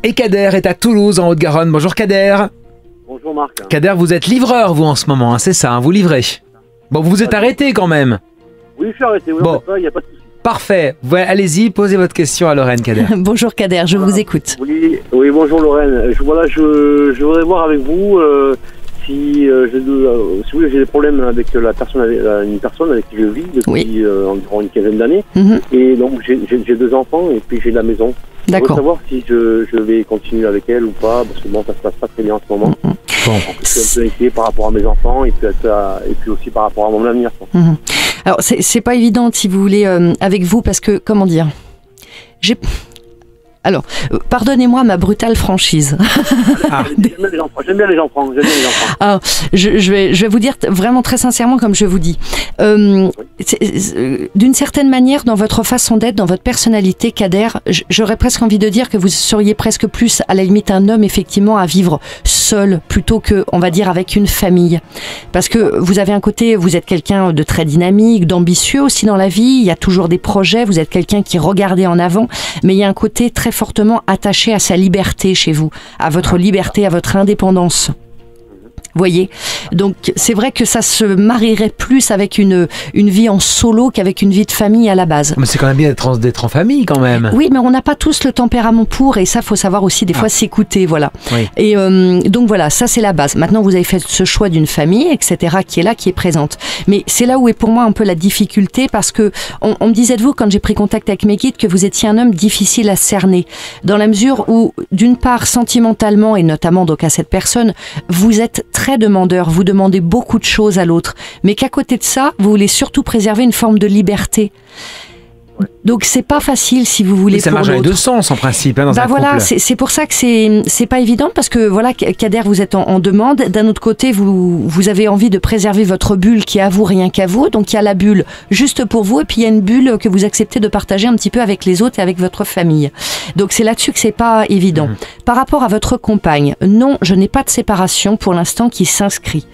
Et Kader est à Toulouse, en Haute-Garonne. Bonjour Kader. Bonjour Marc. Kader, vous êtes livreur, vous, en ce moment, hein, c'est ça, hein, vous livrez. Bon, vous vous êtes arrêté quand même. Oui, je suis arrêté, oui, bon. Il n'y a pas de souci. Parfait. Ouais, allez-y, posez votre question à Lorraine, Kader. Bonjour Kader, je vous écoute. Oui, bonjour Lorraine. Je voudrais voir avec vous si j'ai des problèmes avec une personne avec qui je vis depuis environ une quinzaine d'années. Et donc j'ai 2 enfants et puis j'ai de la maison. Je veux savoir si je vais continuer avec elle ou pas, parce que bon, ça se passe pas très bien en ce moment. Bon. Je suis un peu inquiet par rapport à mes enfants et puis aussi par rapport à mon avenir. Alors c'est pas évident, si vous voulez, avec vous, parce que, comment dire, alors, pardonnez-moi ma brutale franchise. J'aime bien les enfants. Alors, je vais vous dire vraiment très sincèrement, comme je vous dis. D'une certaine manière, dans votre façon d'être, dans votre personnalité, Kader, j'aurais presque envie de dire que vous seriez presque plus, à la limite, un homme, effectivement, à vivre seul, plutôt que, on va dire, avec une famille. Parce que vous avez un côté, vous êtes quelqu'un de très dynamique, d'ambitieux aussi dans la vie, il y a toujours des projets, vous êtes quelqu'un qui regardait en avant, mais il y a un côté très fortement attaché à sa liberté chez vous, à votre liberté, à votre indépendance. Voyez, donc c'est vrai que ça se marierait plus avec une vie en solo qu'avec une vie de famille à la base. Mais c'est quand même bien d'être en famille quand même. Oui, mais on n'a pas tous le tempérament pour, et ça faut savoir aussi des fois s'écouter, voilà. Oui. Et donc voilà, ça c'est la base. Maintenant vous avez fait ce choix d'une famille, etc., qui est là, qui est présente. Mais c'est là où est pour moi un peu la difficulté, parce que on me disait de vous, quand j'ai pris contact avec mes guides, que vous étiez un homme difficile à cerner, dans la mesure où, d'une part, sentimentalement, et notamment donc à cette personne, vous êtes très demandeur, vous demandez beaucoup de choses à l'autre, mais qu'à côté de ça, vous voulez surtout préserver une forme de liberté. Donc c'est pas facile, si vous voulez. Mais ça marche dans les 2 sens en principe, hein, dans un voilà, couple. c'est pour ça que c'est pas évident, parce que voilà, Kader, vous êtes en demande. D'un autre côté, vous avez envie de préserver votre bulle qui est à vous, rien qu'à vous. Donc il y a la bulle juste pour vous, et puis il y a une bulle que vous acceptez de partager un petit peu avec les autres et avec votre famille. Donc c'est là-dessus que c'est pas évident. Par rapport à votre compagne, non, je n'ai pas de séparation pour l'instant qui s'inscrit.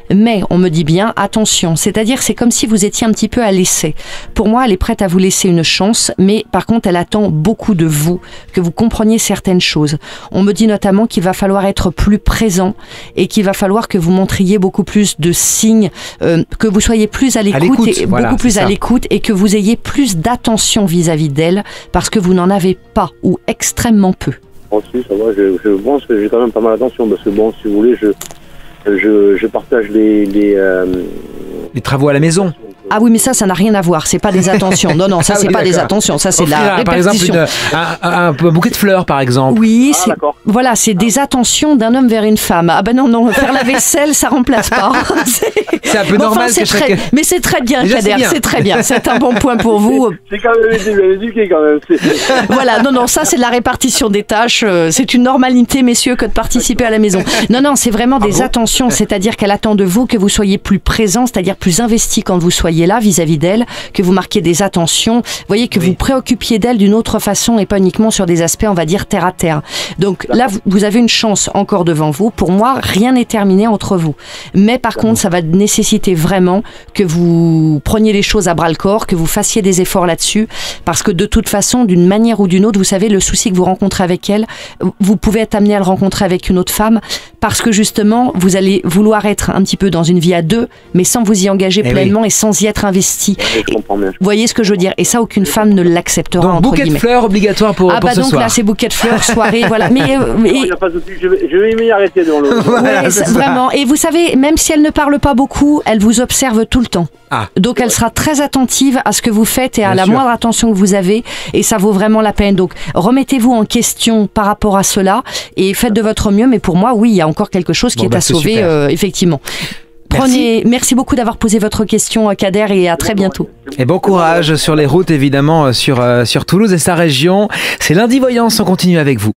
Mais on me dit bien, attention, c'est-à-dire c'est comme si vous étiez un petit peu à l'essai. Pour moi, elle est prête à vous laisser une chance, mais par contre, elle attend beaucoup de vous, que vous compreniez certaines choses. On me dit notamment qu'il va falloir être plus présent et qu'il va falloir que vous montriez beaucoup plus de signes, que vous soyez plus à l'écoute, beaucoup plus à l'écoute, et que vous ayez plus d'attention vis-à-vis d'elle, parce que vous n'en avez pas, ou extrêmement peu. Ensuite, ça va, je pense que j'ai quand même pas mal d'attention, parce que bon, si vous voulez, je partage les travaux à la maison. Ah oui, mais ça n'a rien à voir. C'est pas des attentions. Non, ça c'est pas des attentions. Ça c'est de la répartition. Par exemple, un bouquet de fleurs, par exemple. Oui, voilà, c'est des attentions d'un homme vers une femme. Ah ben non, faire la vaisselle, ça remplace pas. C'est un peu normal que chacun... Mais c'est très bien, Kader. C'est très bien. C'est un bon point pour vous. C'est quand même éduqué quand même. Voilà, non, ça c'est de la répartition des tâches. C'est une normalité, messieurs, que de participer à la maison. Non, c'est vraiment des attentions. C'est-à-dire qu'elle attend de vous que vous soyez plus présent, c'est-à-dire plus investi quand vous soyez là vis-à-vis d'elle, que vous marquiez des attentions, voyez, que vous préoccupiez d'elle d'une autre façon et pas uniquement sur des aspects, on va dire, terre à terre. Donc là, vous avez une chance encore devant vous. Pour moi, rien n'est terminé entre vous. Mais par contre, ça va nécessiter vraiment que vous preniez les choses à bras-le-corps, que vous fassiez des efforts là-dessus, parce que de toute façon, d'une manière ou d'une autre, vous savez, le souci que vous rencontrez avec elle, vous pouvez être amené à le rencontrer avec une autre femme, parce que justement, vous allez vouloir être un petit peu dans une vie à 2, mais sans vous y engager pleinement et sans y être investi. Je comprends bien. Vous voyez ce que je veux dire? Et ça, aucune femme ne l'acceptera. Donc, bouquet de fleurs obligatoire pour ce donc soir. Là, c'est bouquet de fleurs, soirée, voilà. Mais il n'y a pas de souci, je vais m'y arrêter dans le. Vraiment. Et vous savez, même si elle ne parle pas beaucoup, elle vous observe tout le temps. Donc elle sera très attentive à ce que vous faites et à la moindre attention que vous avez, et ça vaut vraiment la peine. Donc remettez-vous en question par rapport à cela et faites de votre mieux. Mais pour moi, oui, il y a encore quelque chose qui est à sauver, effectivement. Merci beaucoup d'avoir posé votre question, Kader, et à très bientôt. Et bon courage sur les routes, évidemment, sur Toulouse et sa région. C'est Lundi Voyance, on continue avec vous.